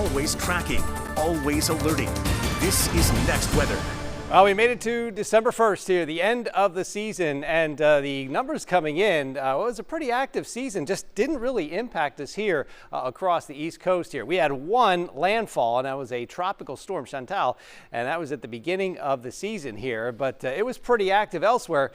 always tracking, always alerting. This is Next Weather. Well, we made it to December 1st here, the end of the season, and the numbers coming in, it was a pretty active season, just didn't really impact us here across the East Coast here. We had one landfall, and that was a tropical storm, Chantal, and that was at the beginning of the season here, but it was pretty active elsewhere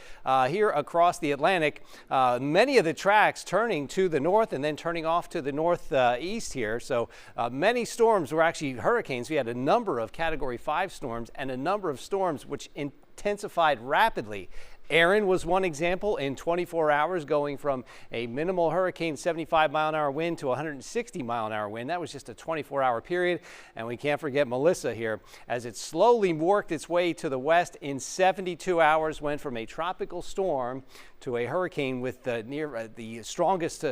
here across the Atlantic. Many of the tracks turning to the north and then turning off to the northeast here, so many storms were actually hurricanes. We had a number of Category 5 storms and a number of storms which intensified rapidly. Erin was one example in 24 hours, going from a minimal hurricane 75-mile-an-hour wind to 160-mile-an-hour wind. That was just a 24-hour period. And we can't forget Melissa here, as it slowly worked its way to the west in 72 hours, went from a tropical storm to a hurricane with the strongest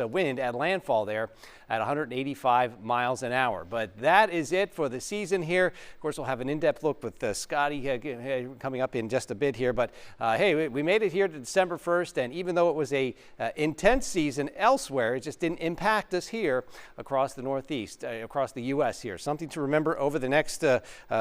wind at landfall there at 185 miles an hour. But that is it for the season here. Of course, we'll have an in-depth look with Scotty coming up in just a bit here. But hey, we made it here to December 1st, and even though it was a intense season elsewhere, it just didn't impact us here across the Northeast, across the U.S. here. Something to remember over the next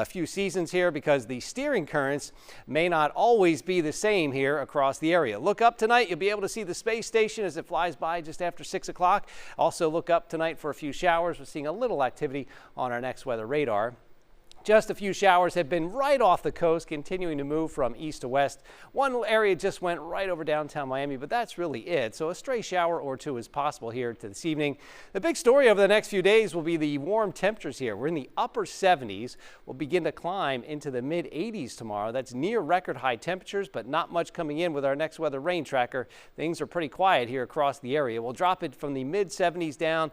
few seasons here, because the steering currents may not always be the same here across the area. Look up tonight. You'll be able to see the space station as it flies by just after 6 o'clock. Also look up tonight for a few showers. We're seeing a little activity on our next weather radar. Just a few showers have been right off the coast, continuing to move from east to west. One area just went right over downtown Miami, but that's really it. So a stray shower or two is possible here to this evening. The big story over the next few days will be the warm temperatures here. We're in the upper 70s. We'll begin to climb into the mid 80s tomorrow. That's near record high temperatures, but not much coming in with our next weather rain tracker. Things are pretty quiet here across the area. We'll drop it from the mid 70s down,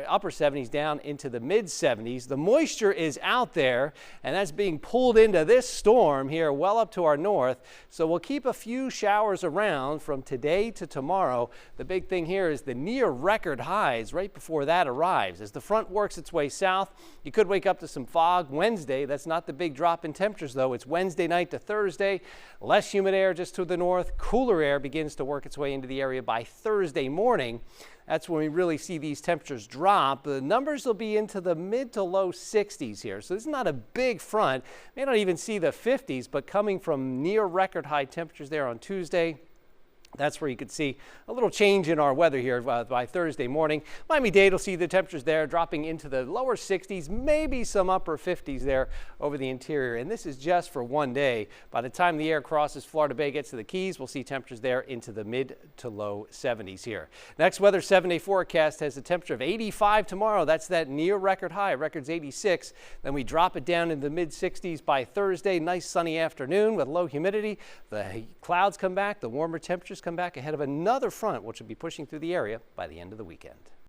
upper 70s down into the mid 70s. The moisture is out there, and that's being pulled into this storm here well up to our north. So we'll keep a few showers around from today to tomorrow. The big thing here is the near record highs right before that arrives. As the front works its way south, you could wake up to some fog Wednesday. That's not the big drop in temperatures, though. It's Wednesday night to Thursday. Less humid air just to the north. Cooler air begins to work its way into the area by Thursday morning. That's when we really see these temperatures drop. The numbers will be into the mid to low 60s here. So this is not a big front. May not even see the 50s, but coming from near record high temperatures there on Tuesday. That's where you could see a little change in our weather here by Thursday morning. Miami-Dade will see the temperatures there dropping into the lower 60s, maybe some upper 50s there over the interior. And this is just for one day. By the time the air crosses Florida Bay, gets to the Keys, we'll see temperatures there into the mid to low 70s here. Next weather 7-day forecast has a temperature of 85 tomorrow. That's that near record high. Record's 86. Then we drop it down into the mid 60s by Thursday. Nice sunny afternoon with low humidity. The clouds come back. The warmer temperatures come back ahead of another front, which will be pushing through the area by the end of the weekend.